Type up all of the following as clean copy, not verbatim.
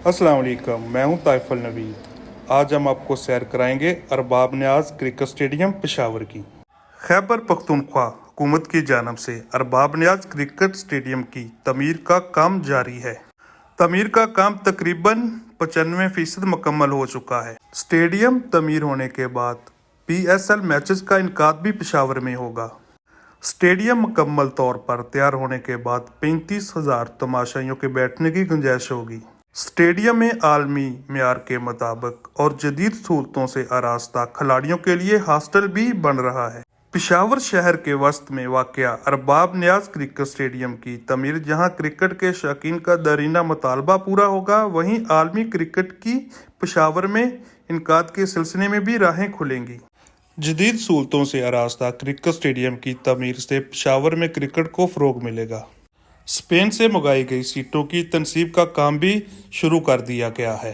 अस्सलाम वालेकुम, मैं हूं ताइफुल नवीद। आज हम आपको सैर कराएंगे अरबाब न्याज क्रिकेट स्टेडियम पेशावर की। खैबर पख्तूनख्वा हुकूमत की जानब से अरबाब न्याज क्रिकेट स्टेडियम की तमीर का काम जारी है। तमीर का काम तकरीबन 95% मुकम्मल हो चुका है। स्टेडियम तमीर होने के बाद PSL मैचेस का इनकाद भी पेशावर में होगा। स्टेडियम मुकम्मल तौर पर तैयार होने के बाद 35,000 तमाशाइयों के बैठने की गुंजाइश होगी। स्टेडियम में आलमी मेयार के मुताबिक और जदीद सहूलतों से आरास्ता खिलाड़ियों के लिए हॉस्टल भी बन रहा है। पेशावर शहर के वस्त में वाक़या अरबाब न्याज क्रिकेट स्टेडियम की तमीर जहां क्रिकेट के शौकीन का दरीना मुतालबा पूरा होगा, वहीं आलमी क्रिकेट की पेशावर में इनकाद के सिलसिले में भी राहें खुलेंगी। जदीद सहूलतों से आरास्ता क्रिकेट स्टेडियम की तमीर से पेशावर में क्रिकेट को फ़रोग मिलेगा। स्पेन से मंगाई गई सीटों की तनसीब का काम भी शुरू कर दिया गया है।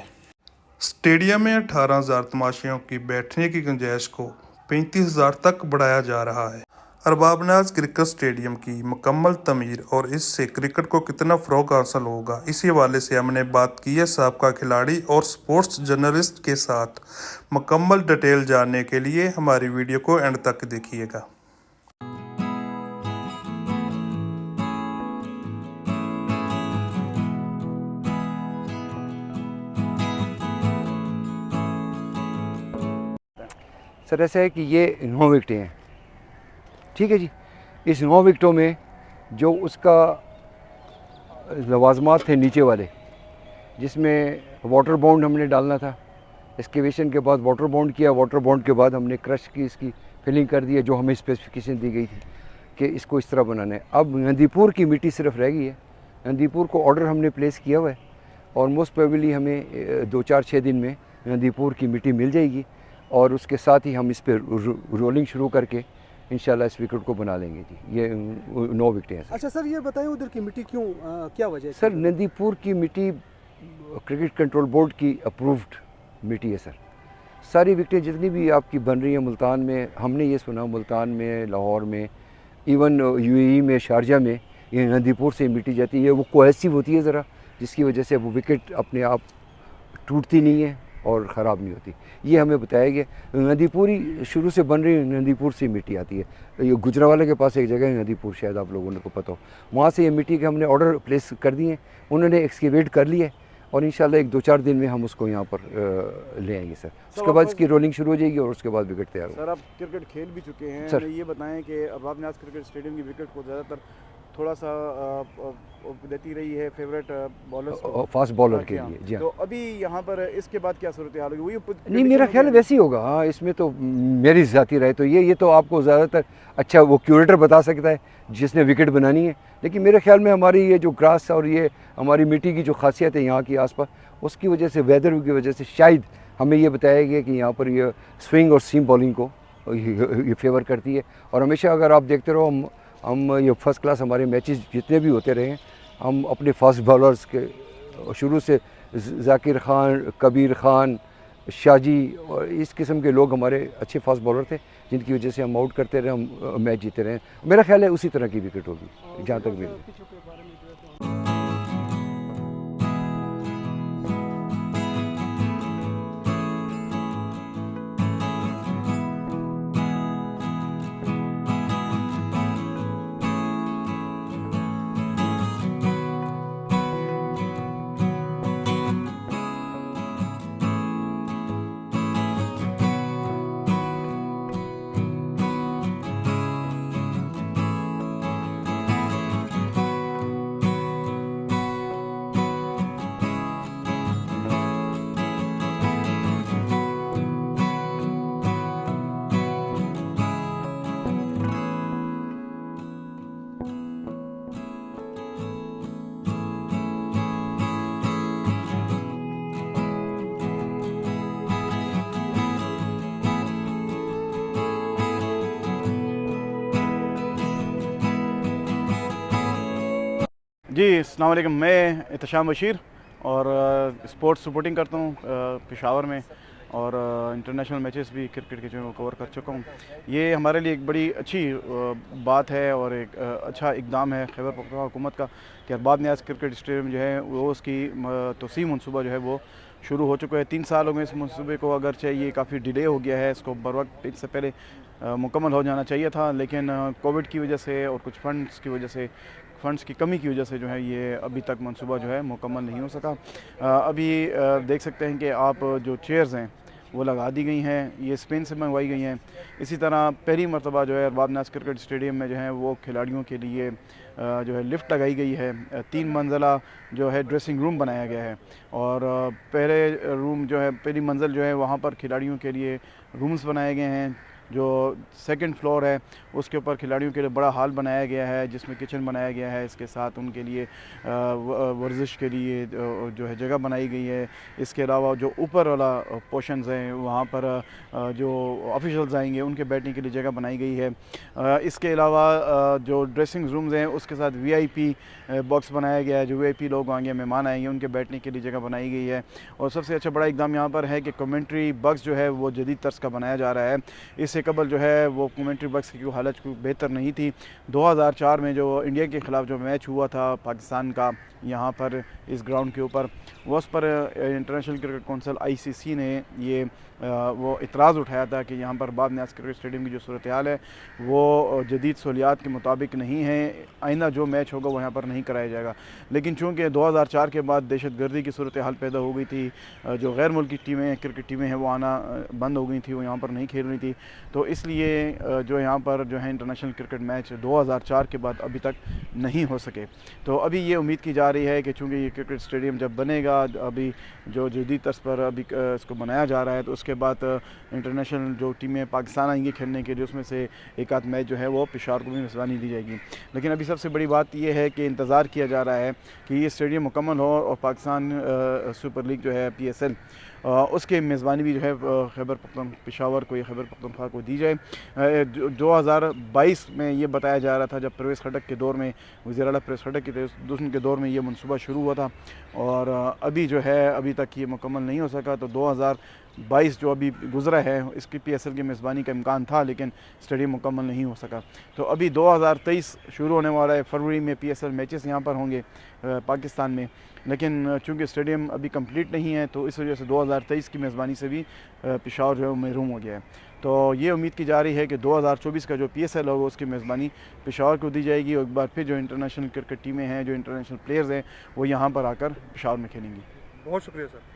स्टेडियम में 18,000 तमाशियों की बैठने की गुंजाइश को 35,000 तक बढ़ाया जा रहा है। अरबाब न्याज क्रिकेट स्टेडियम की मुकम्मल तमीर और इससे क्रिकेट को कितना फ़रोग हासिल होगा, इसी हवाले से हमने बात की है साबका खिलाड़ी और स्पोर्ट्स जर्नलिस्ट के साथ। मुकम्मल डिटेल जानने के लिए हमारी वीडियो को एंड तक देखिएगा। सर ऐसा है कि ये 9 विकटें हैं, ठीक है जी। इस 9 विकटों में जो उसका लवाजमात थे नीचे वाले, जिसमें वाटर बाउंड हमने डालना था, एक्सकेवेशन के बाद वाटर बाउंड किया, वाटर बाउंड के बाद हमने क्रश की इसकी फिलिंग कर दी है, जो हमें स्पेसिफिकेशन दी गई थी कि इसको इस तरह बनाना है। अब नंदीपुर की मिट्टी सिर्फ रह गई है। नंदीपुर को ऑर्डर हमने प्लेस किया हुआ है और मोस्ट प्रोबेबली हमें 2-4-6 दिन में नंदीपुर की मिट्टी मिल जाएगी और उसके साथ ही हम इस पर रोलिंग शुरू करके इंशाल्लाह इस विकेट को बना लेंगे जी। ये 9 विकेटें हैं। अच्छा सर, ये बताएं उधर की मिट्टी क्यों, क्या वजह है? सर नंदीपुर की मिट्टी क्रिकेट कंट्रोल बोर्ड की अप्रूव्ड मिट्टी है सर। सारी विकेटें जितनी भी आपकी बन रही हैं मुल्तान में, हमने ये सुना मुल्तान में, लाहौर में, इवन UAE में, शारजा में, ये नंदीपुर से मिट्टी जाती है। वो कोहेसिव होती है ज़रा, जिसकी वजह से वो विकेट अपने आप टूटती नहीं है और ख़राब नहीं होती। ये हमें बताया गया। नंदीपुर ही शुरू से बन रही है, नंदीपुर से मिट्टी आती है। ये गुजरावाला के पास एक जगह है नंदीपुर, शायद आप लोगों को पता हो। वहाँ से ये मिट्टी के हमने ऑर्डर प्लेस कर दिए, उन्होंने एक्सकेवेट कर लिया और इंशाल्लाह 1-2-4 दिन में हम उसको यहाँ पर ले आएंगे सर। उसके बाद इसकी रोलिंग शुरू हो जाएगी और उसके बाद विकेट तैयार होगा। सर आप क्रिकेट खेल भी चुके हैं सर। ये बताएं कि अरबाब न्याज क्रिकेट स्टेडियम की विकेट को ज़्यादातर थोड़ा सा देती रही है फेवरेट बॉलर्स को, फास्ट बॉलर के लिए जी। तो अभी यहाँ पर इसके बाद क्या सूरत हाल होगी? वही नहीं, मेरा ख्याल वैसे ही होगा। हाँ, इसमें तो मेरी ज़ाती राय तो ये तो आपको ज़्यादातर अच्छा वो क्यूरेटर बता सकता है जिसने विकेट बनानी है। लेकिन मेरे ख्याल में हमारी ये जो ग्रास और ये हमारी मिट्टी की जो खासियत है यहाँ की आसपास, उसकी वजह से, वेदर की वजह से शायद हमें ये बताया गया कि यहाँ पर ये स्विंग और सीम बॉलिंग को ये फेवर करती है। और हमेशा अगर आप देखते रहो, हम ये फर्स्ट क्लास हमारे मैचेस जितने भी होते रहे हैं, हम अपने फास्ट बॉलर्स के शुरू से जाकिर खान, कबीर खान, शाजी और इस किस्म के लोग हमारे अच्छे फास्ट बॉलर थे, जिनकी वजह से हम आउट करते रहे, हम मैच जीते रहे। मेरा ख्याल है उसी तरह की विकेट होगी जहाँ तक भी। जी अस्सलाम वालेकुम, मैं एहतशाम बशीर और स्पोर्ट्स रिपोर्टिंग करता हूँ पेशावर में। और इंटरनेशनल मैचेस भी क्रिकेट के जो है वो कवर कर चुका हूँ। ये हमारे लिए एक बड़ी अच्छी बात है और एक अच्छा इकदाम है खैबर पख्तूनख्वा हुकूमत का कि अरबाब नियाज़ क्रिकेट स्टेडियम जो है वो उसकी तोसी मनसूबा जो है वो शुरू हो चुका है। 3 साल हो गए इस मनसूबे को, अगरचे ये काफ़ी डिले हो गया है, इसको बर वक्त इससे पहले मुकम्मल हो जाना चाहिए था, लेकिन कोविड की वजह से और कुछ फंड्स की वजह से, फ़ंड्स की कमी की वजह से जो है ये अभी तक मंसूबा जो है मुकम्मल नहीं हो सका। अभी देख सकते हैं कि आप जो चेयर्स हैं वो लगा दी गई हैं, ये स्पेन से मंगवाई गई हैं। इसी तरह पहली मरतबा जो है अरबाब नियाज़ क्रिकेट स्टेडियम में जो है वो खिलाड़ियों के लिए जो है लिफ्ट लगाई गई है। 3 मंजिला जो है ड्रेसिंग रूम बनाया गया है और पहले रूम जो है, पहली मंजिल जो है वहाँ पर खिलाड़ियों के लिए रूम्स बनाए गए हैं। जो सेकंड फ्लोर है उसके ऊपर खिलाड़ियों के लिए बड़ा हॉल बनाया गया है जिसमें किचन बनाया गया है, इसके साथ उनके लिए वर्जिश के लिए जो है जगह बनाई गई है। इसके अलावा जो ऊपर वाला पोर्शंस हैं वहाँ पर जो ऑफिशियल्स आएंगे उनके बैठने के लिए जगह बनाई गई है। इसके अलावा जो ड्रेसिंग रूम्स हैं उसके साथ वीआईपी बॉक्स बनाया गया है, जो वीआईपी लोग आएंगे, मेहमान आएंगे, उनके बैठने के लिए जगह बनाई गई है। और सबसे अच्छा बड़ा इकदाम यहाँ पर है कि कमेंट्री बॉक्स जो है वो जदीद तर्ज का बनाया जा रहा है। इससे कबल जो है वो कमेंट्री बॉक्स की हालत कोई बेहतर नहीं थी। 2004 में जो इंडिया के ख़िलाफ़ जो मैच हुआ था पाकिस्तान का यहाँ पर इस ग्राउंड के ऊपर, वो उस पर इंटरनेशनल क्रिकेट कौंसिल आईसीसी ने ये वो इतराज़ उठाया था कि यहाँ पर अरबाब नियाज़ क्रिकेट स्टेडियम की जो सूरत हाल है वो जदीद सहूलियात के मुताबिक नहीं है, आइंदा जो मैच होगा वो यहाँ पर नहीं कराया जाएगा। लेकिन चूँकि 2004 के बाद दहशत गर्दी की सूरत हाल पैदा हो गई थी, जो गैर मुल्की टीमें, क्रिकेट टीमें हैं वो आना बंद हो गई थी, वो यहाँ पर नहीं खेल रही थी, तो इसलिए जो यहाँ पर जो है इंटरनेशनल क्रिकेट मैच 2004 के बाद अभी तक नहीं हो सके। तो अभी ये उम्मीद की जा रही है कि चूँकि ये क्रिकेट स्टेडियम जब बनेगा, अभी जो जदीद तर्ज पर अभी इसको बनाया जा रहा है, तो उसके बाद इंटरनेशनल जो टीमें पाकिस्तान आएंगी खेलने के लिए, उसमें से एक आध मैच जो है वो पेशावर को भी मेज़बानी दी जाएगी। लेकिन अभी सबसे बड़ी बात यह है कि इंतज़ार किया जा रहा है कि ये स्टेडियम मुकम्मल हो और पाकिस्तान सुपर लीग जो है PSL उसके मेज़बानी भी जो है खैबर पख्तूनख्वा पेशावर को, खैबर पख्तूनख्वा को दी जाए। 2022 में ये बताया जा रहा था, जब परवेज़ खटक के दौर में, वज़ीर आला परवेज़ खटक के दौर में ये मनसूबा शुरू हुआ था और अभी जो है अभी तक ये मुकम्मल नहीं हो सका। तो 2022 जो अभी गुज़रा है इसकी PSL की मेज़बानी का इम्कान था, लेकिन स्टेडियम मुकम्मल नहीं हो सका। तो अभी 2023 शुरू होने वाला है, फरवरी में PSL मैचेस यहाँ पर होंगे पाकिस्तान में, लेकिन चूँकि स्टेडियम अभी कंप्लीट नहीं है तो इस वजह से 2023 की मेज़बानी से भी पेशावर जो है महरूम हो गया है। तो ये उम्मीद की जा रही है कि 2024 का जो PSL होगा उसकी मेज़बानी पेशावर को दी जाएगी और एक बार फिर जो इंटरनेशनल क्रिकेट टीमें हैं, जो इंटरनेशनल प्लेयर्स हैं, वो यहाँ पर आकर पेशावर में खेलेंगी। बहुत शुक्रिया सर।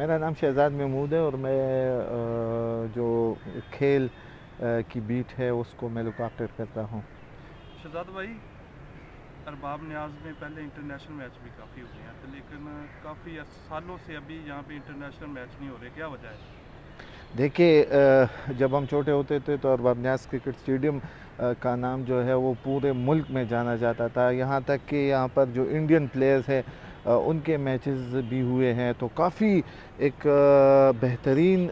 मेरा नाम शहजाद महमूद है और मैं जो खेल की बीट है उसको मैं लुक आफ्टर करता हूँ। शहजाद भाई, अरबाब न्याज में पहले इंटरनेशनल मैच भी काफ़ी हुए हैं, तो लेकिन काफ़ी सालों से अभी यहाँ पे इंटरनेशनल मैच नहीं हो रहे, क्या वजह है? देखिए, जब हम छोटे होते थे तो अरबाब न्याज क्रिकेट स्टेडियम का नाम जो है वो पूरे मुल्क में जाना जाता था। यहाँ तक कि यहाँ पर जो इंडियन प्लेयर्स हैं उनके मैचेस भी हुए हैं, तो काफ़ी एक बेहतरीन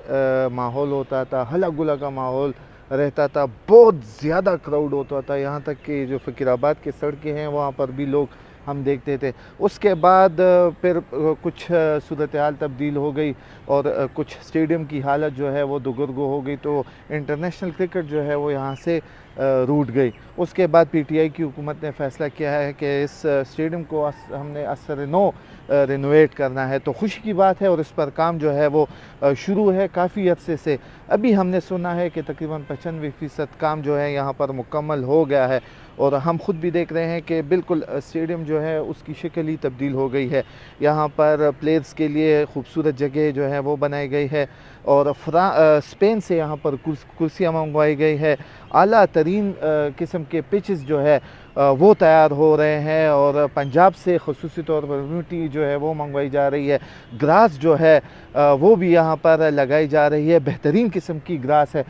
माहौल होता था, हला गुला का माहौल रहता था, बहुत ज़्यादा क्राउड होता था। यहाँ तक कि जो फ़कीराबाद की सड़कें हैं वहाँ पर भी लोग हम देखते थे। उसके बाद फिर कुछ सूरत हाल तब्दील हो गई और कुछ स्टेडियम की हालत जो है वो दुगुर्गो हो गई, तो इंटरनेशनल क्रिकेट जो है वो यहाँ से रूठ गई। उसके बाद पीटीआई की हुकूमत ने फ़ैसला किया है कि इस स्टेडियम को हमने असर नो रिनोवेट करना है, तो खुशी की बात है और इस पर काम जो है वो शुरू है काफ़ी अरसे से। अभी हमने सुना है कि तकरीबन 95% काम जो है यहाँ पर मुकम्मल हो गया है और हम ख़ुद भी देख रहे हैं कि बिल्कुल स्टेडियम जो है उसकी शक्ल ही तब्दील हो गई है। यहाँ पर प्लेयर्स के लिए खूबसूरत जगह जो है वो बनाई गई है और स्पेन से यहाँ पर कुर्सियाँ मंगवाई गई है। आला तरीन किस्म के पिचेस जो है वो तैयार हो रहे हैं और पंजाब से ख़ुसूसी तौर पर मिट्टी जो है वो मंगवाई जा रही है। ग्रास जो है वो भी यहाँ पर लगाई जा रही है, बेहतरीन किस्म की ग्रास है।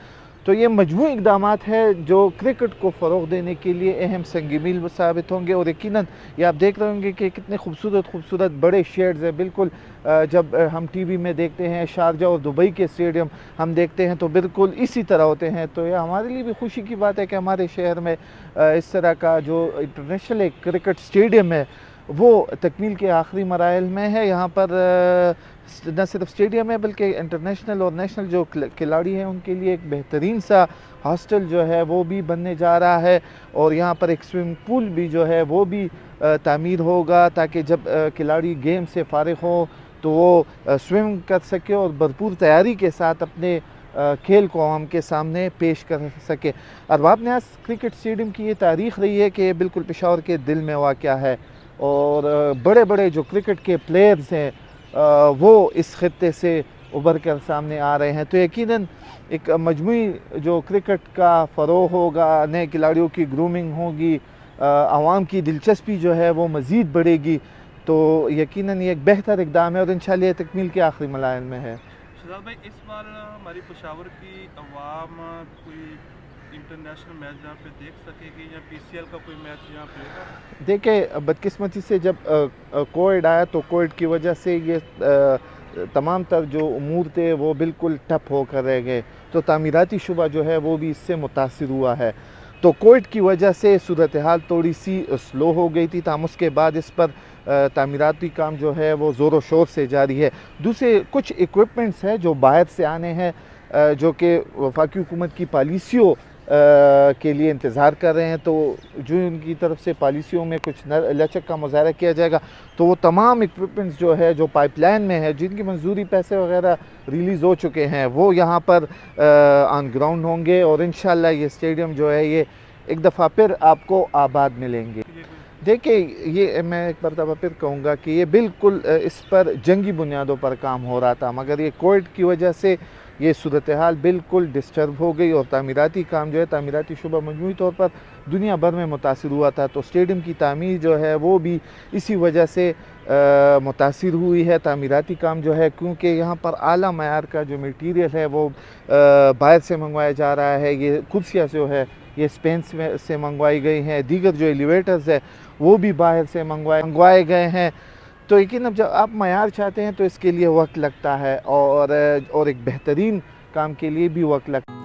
तो ये मजमूई इक़दामात है जो क्रिकेट को फ़रोग़ देने के लिए अहम संग मील साबित होंगे और यकीनन ये आप देख रहे होंगे कि कितने खूबसूरत बड़े शेड्स हैं। बिल्कुल जब हम टीवी में देखते हैं शारजा और दुबई के स्टेडियम हम देखते हैं तो बिल्कुल इसी तरह होते हैं। तो ये हमारे लिए भी खुशी की बात है कि हमारे शहर में इस तरह का जो इंटरनेशनल एक क्रिकेट स्टेडियम है वो तकमील के आखिरी मराइल में है। यहाँ पर न सिर्फ स्टेडियम है बल्कि इंटरनेशनल और नेशनल जो खिलाड़ी हैं उनके लिए एक बेहतरीन सा हॉस्टल जो है वो भी बनने जा रहा है और यहाँ पर एक स्विमिंग पूल भी जो है वो भी तामीर होगा ताकि जब खिलाड़ी गेम से फारिग हो तो वो स्विम कर सके और भरपूर तैयारी के साथ अपने खेल को आवाम के सामने पेश कर सके। अरबाब न्याज क्रिकेट स्टेडियम की ये तारीख़ रही है कि बिल्कुल पेशावर के दिल में वाक़या है और बड़े बड़े जो क्रिकेट के प्लेयर्स हैं वो इस खित्ते से उभर कर सामने आ रहे हैं। तो यकीनन एक मजमूई जो क्रिकेट का फ़रोग़ होगा, नए खिलाड़ियों की ग्रूमिंग होगी, आवाम की दिलचस्पी जो है वो मज़ीद बढ़ेगी, तो यकीनन ये एक बेहतर इक़दाम है और इंशाअल्लाह ये तकमील के आखिरी मराहिल में है। शहजाद भाई, इस बार हमारी पेशावर की अवाम कोई इंटरनेशनल मैच यहाँ पे देख सकेगी या पीसीएल का कोई मैच यहाँ पे होगा? देखिए, बदकिस्मती से जब कोविड आया तो कोविड की वजह से ये तमाम तर जो उमूर थे वो बिल्कुल ठप होकर रह गए, तो तामीराती शुबा जो है वो भी इससे मुतासिर हुआ है। तो कोविड की वजह से सूरत हाल थोड़ी सी स्लो हो गई थी, ताम उसके बाद इस पर तामीराती काम जो है वो ज़ोर व शोर से जारी है। दूसरे कुछ इक्विपमेंट्स हैं जो बाहर से आने हैं जो कि वफाकी हुकूमत की पॉलिसियों के लिए इंतज़ार कर रहे हैं, तो जो उनकी तरफ से पॉलिसियों में कुछ लचक का मुज़ाहरा किया जाएगा तो वो तमाम इक्विपमेंट्स जो है जो पाइपलाइन में है जिनकी मंजूरी पैसे वगैरह रिलीज़ हो चुके हैं वो यहाँ पर ऑन ग्राउंड होंगे और इंशाल्लाह ये स्टेडियम जो है ये एक दफ़ा फिर आपको आबाद मिलेंगे। देखिए, ये मैं एक मरतबा फिर कहूँगा कि ये बिल्कुल इस पर जंगी बुनियादों पर काम हो रहा था, मगर ये कोविड की वजह से ये सूरत हाल बिल्कुल डिस्टर्ब हो गई और तामीराती काम जो है तामीराती शुबा मजमूई तौर पर दुनिया भर में मुतासिर हुआ था। तो स्टेडियम की तामीर जो है वो भी इसी वजह से मुतासिर हुई है। तामीराती काम जो है क्योंकि यहाँ पर आला मयार का जो मटीरियल है वो बाहर से मंगवाया जा रहा है। ये कुर्सियाँ जो है ये स्पेन से मंगवाई गई हैं, दीगर जो एलिवेटर्स है वो भी बाहर से मंगवाए गए हैं। तो यकीन अब जब आप मयार चाहते हैं तो इसके लिए वक्त लगता है और एक बेहतरीन काम के लिए भी वक्त लगता है।